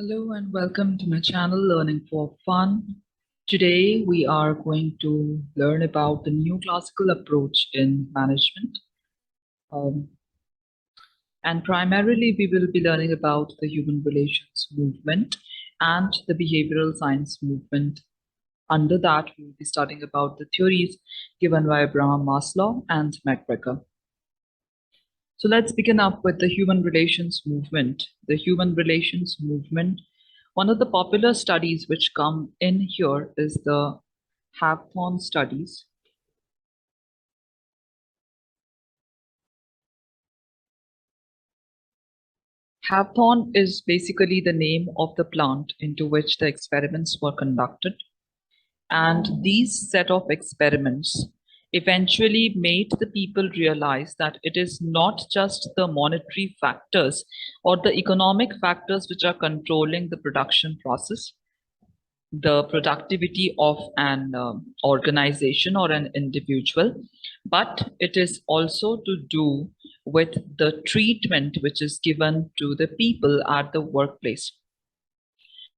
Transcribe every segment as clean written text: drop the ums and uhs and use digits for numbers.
Hello and welcome to my channel Learning for Fun. Today we are going to learn about the neoclassical approach in management. Um, and primarily we will be learning about the human relations movement and the behavioral science movement. Under that, we will be studying about the theories given by Abraham Maslow and McGregor. So let's begin up with the human relations movement. The human relations movement, one of the popular studies which come in here is the Hawthorne studies. Hawthorne is basically the name of the plant into which the experiments were conducted. And these set of experiments eventually made the people realize that it is not just the monetary factors or the economic factors which are controlling the production process, the productivity of an organization or an individual, but it is also to do with the treatment which is given to the people at the workplace.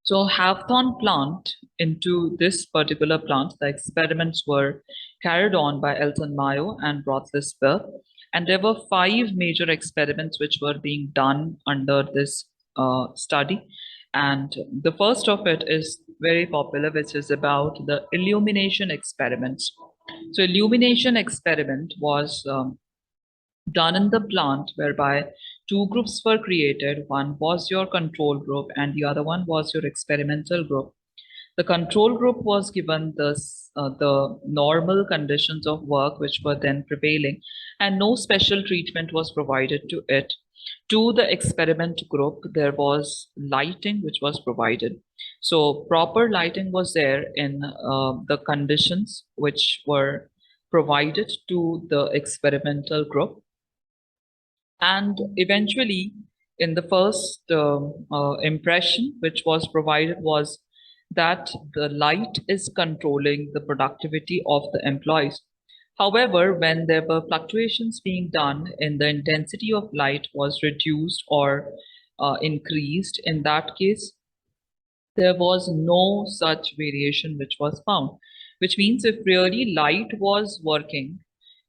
So Hawthorne plant, into this particular plant, the experiments were carried on by Elton Mayo and Roethlisberger, and there were 5 major experiments which were being done under this study. And the first of it is very popular, which is about the illumination experiments. So illumination experiment was done in the plant whereby 2 groups were created. One was your control group and the other one was your experimental group. The control group was given the normal conditions of work which were then prevailing, and no special treatment was provided to it. To the experiment group, there was lighting which was provided. So proper lighting was there in the conditions which were provided to the experimental group. And eventually, in the first impression which was provided was that the light is controlling the productivity of the employees. However, when there were fluctuations being done in the intensity of light was reduced or increased, in that case, there was no such variation which was found, which means if really light was working,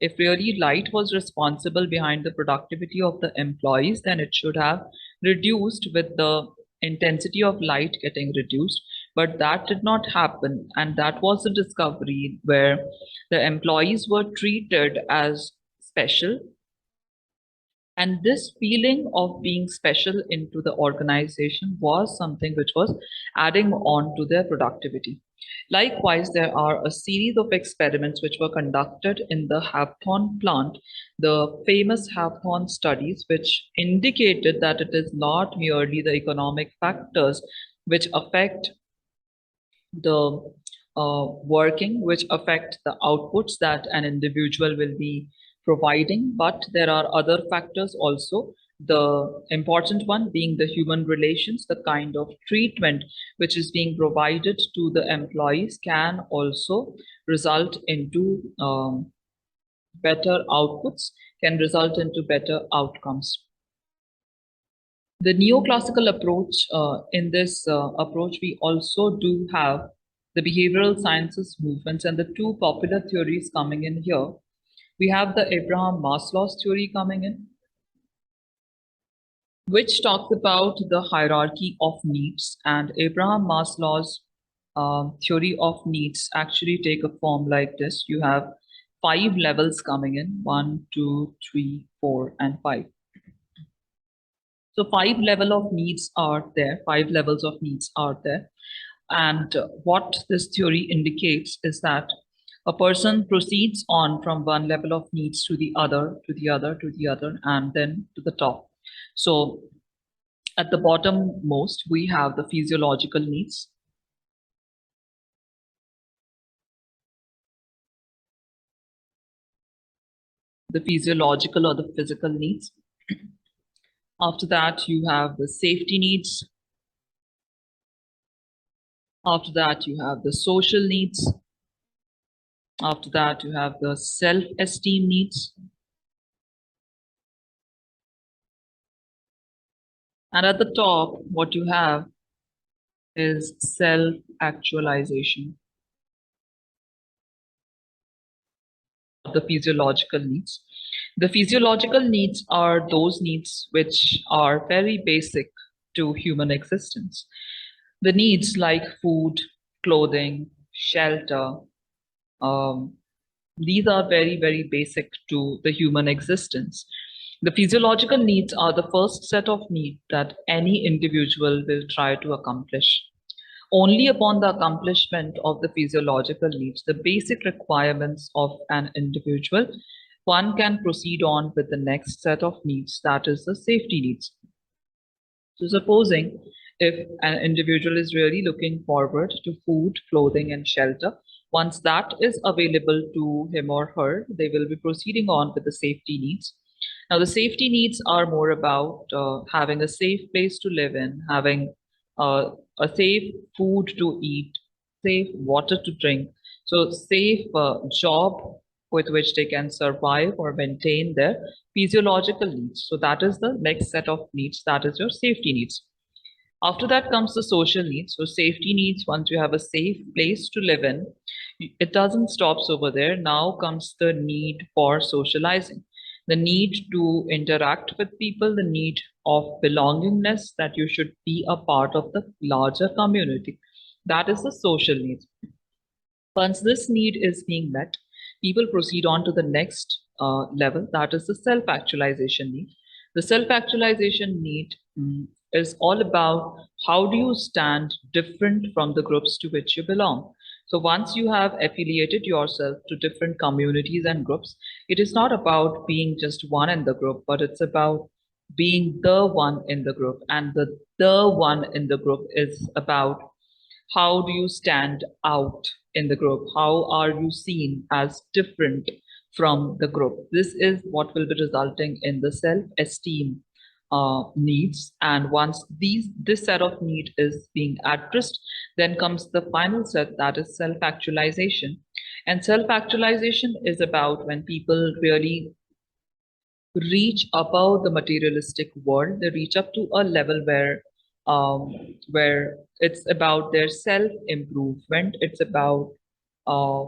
if really light was responsible behind the productivity of the employees, then it should have reduced with the intensity of light getting reduced. But that did not happen. And that was the discovery where the employees were treated as special, and this feeling of being special into the organization was something which was adding on to their productivity. Likewise, there are a series of experiments which were conducted in the Hawthorne plant, the famous Hawthorne studies, which indicated that it is not merely the economic factors which affect the working, which affect the outputs that an individual will be providing, but there are other factors also. The important one being the human relations, the kind of treatment which is being provided to the employees can also result into better outputs, can result into better outcomes. The neoclassical approach, in this approach, we also do have the behavioral sciences movements, and the 2 popular theories coming in here. We have the Abraham Maslow's theory coming in, which talks about the hierarchy of needs. And Abraham Maslow's theory of needs actually take a form like this. You have 5 levels coming in: 1, 2, 3, 4, and 5. So 5 level of needs are there, 5 levels of needs are there. And what this theory indicates is that a person proceeds on from one level of needs to the other, to the other, to the other, and then to the top. So at the bottom most, we have the physiological needs. The physiological or the physical needs. After that, you have the safety needs. After that, you have the social needs. After that, you have the self-esteem needs. And at the top, what you have is self-actualization. The physiological needs. The physiological needs are those needs which are very basic to human existence. The needs like food, clothing, shelter, um, these are very, very basic to the human existence. The physiological needs are the first set of needs that any individual will try to accomplish. Only upon the accomplishment of the physiological needs, the basic requirements of an individual, one can proceed on with the next set of needs, that is the safety needs. So supposing if an individual is really looking forward to food, clothing, and shelter, once that is available to him or her, they will be proceeding on with the safety needs. Now, the safety needs are more about having a safe place to live in, having uh, a safe food to eat, safe water to drink, so safe job with which they can survive or maintain their physiological needs. So that is the next set of needs, that is your safety needs. After that comes the social needs. So safety needs, once you have a safe place to live in, it doesn't stop over there. Now comes the need for socializing, the need to interact with people, the need of belongingness, that you should be a part of the larger community. That is the social needs. Once this need is being met, people proceed on to the next level, that is the self actualization need. The self actualization need is all about how do you stand different from the groups to which you belong. So once you have affiliated yourself to different communities and groups, it is not about being just one in the group, but it's about being the one in the group. And the one in the group is about how do you stand out in the group? How are you seen as different from the group? This is what will be resulting in the self-esteem needs. And once this set of need is being addressed, then comes the final set, that is self-actualization. And self-actualization is about when people really reach above the materialistic world. They reach up to a level where it's about their self improvement. It's about uh,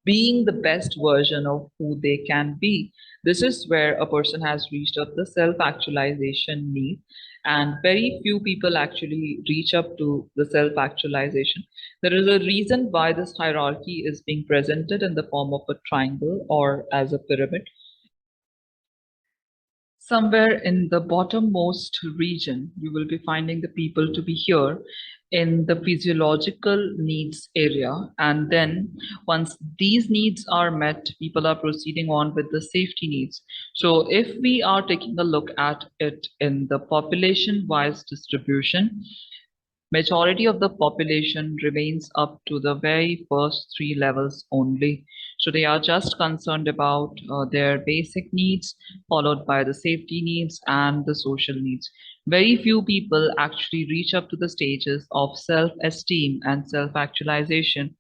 being the best version of who they can be. This is where a person has reached up the self actualization need, and very few people actually reach up to the self actualization. There is a reason why this hierarchy is being presented in the form of a triangle or as a pyramid. Somewhere in the bottommost region, you will be finding the people to be here in the physiological needs area. And then once these needs are met, people are proceeding on with the safety needs. So if we are taking a look at it in the population-wise distribution, majority of the population remains up to the very first three levels only. So they are just concerned about their basic needs, followed by the safety needs and the social needs. Very few people actually reach up to the stages of self-esteem and self-actualization.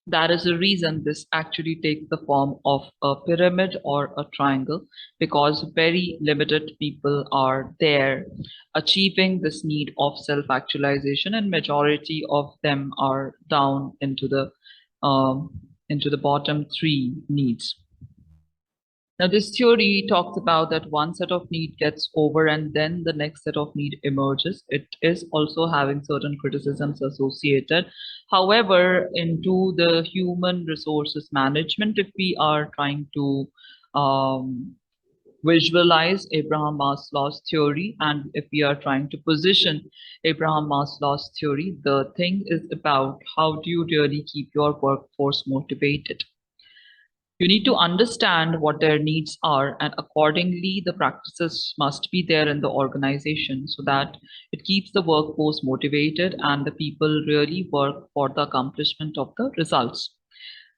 That is the reason this actually takes the form of a pyramid or a triangle, because very limited people are there achieving this need of self-actualization, and majority of them are down um, into the bottom three needs. Now, this theory talks about that one set of need gets over and then the next set of need emerges. It is also having certain criticisms associated. However, into the human resources management, if we are trying to visualize Abraham Maslow's theory, and if we are trying to position Abraham Maslow's theory, the thing is about how do you really keep your workforce motivated. You need to understand what their needs are, and accordingly, the practices must be there in the organization so that it keeps the workforce motivated and the people really work for the accomplishment of the results.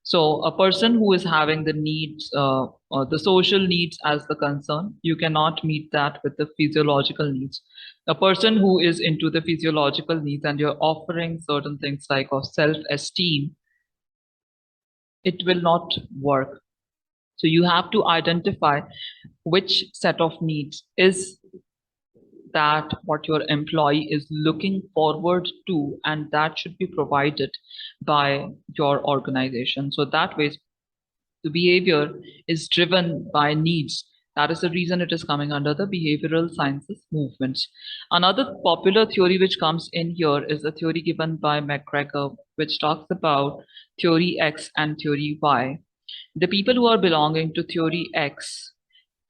So, a person who is having the needs, the social needs as the concern, you cannot meet that with the physiological needs. A person who is into the physiological needs and you're offering certain things like of self-esteem, it will not work. So you have to identify which set of needs is that what your employee is looking forward to, and that should be provided by your organization. So that way, the behavior is driven by needs. That is the reason it is coming under the behavioral sciences movements. Another popular theory which comes in here is the theory given by McGregor, which talks about theory X and theory Y. The people who are belonging to theory X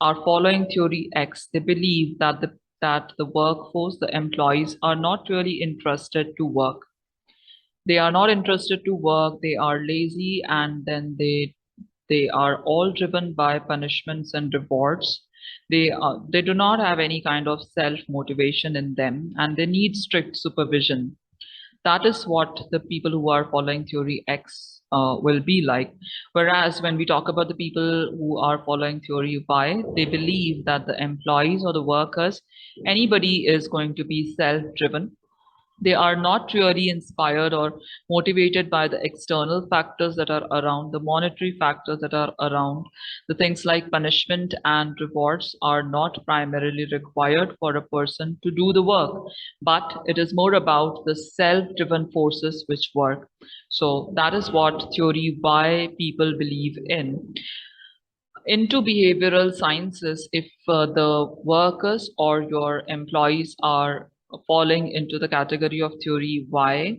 are following theory X. They believe that the workforce, the employees, are not really interested to work. They are not interested to work. They are lazy, and then they are all driven by punishments and rewards. They do not have any kind of self motivation in them, and they need strict supervision. That is what the people who are following theory X will be like. Whereas when we talk about the people who are following theory Y, they believe that the employees or the workers, anybody is going to be self-driven. They are not really inspired or motivated by the external factors that are around, the monetary factors that are around. The things like punishment and rewards are not primarily required for a person to do the work, but it is more about the self-driven forces which work. So that is what theory Y people believe in. Into behavioral sciences, if the workers or your employees are falling into the category of theory Y,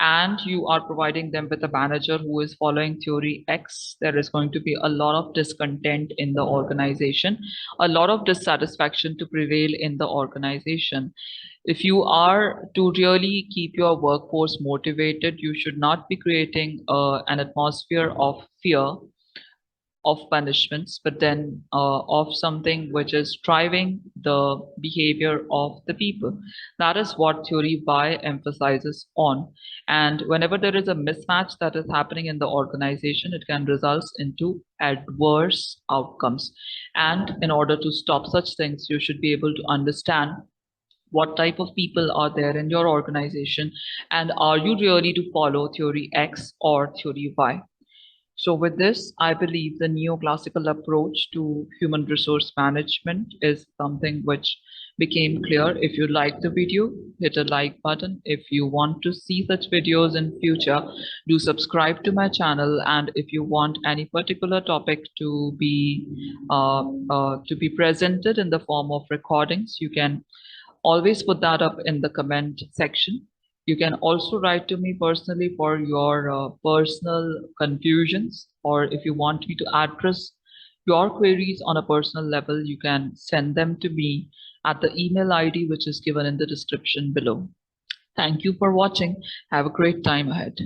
and you are providing them with a manager who is following theory X, there is going to be a lot of discontent in the organization, a lot of dissatisfaction to prevail in the organization. If you are to really keep your workforce motivated, you should not be creating an atmosphere of fear, of punishments, but then of something which is driving the behavior of the people. That is what theory Y emphasizes on. And whenever there is a mismatch that is happening in the organization, it can result into adverse outcomes. And in order to stop such things, you should be able to understand what type of people are there in your organization, and are you really to follow theory X or theory Y. So with this, I believe the neoclassical approach to human resource management is something which became clear. If you like the video, hit a like button. If you want to see such videos in future, do subscribe to my channel. And if you want any particular topic to be presented in the form of recordings, you can always put that up in the comment section. You can also write to me personally for your personal confusions, or if you want me to address your queries on a personal level, you can send them to me at the email ID which is given in the description below. Thank you for watching. Have a great time ahead.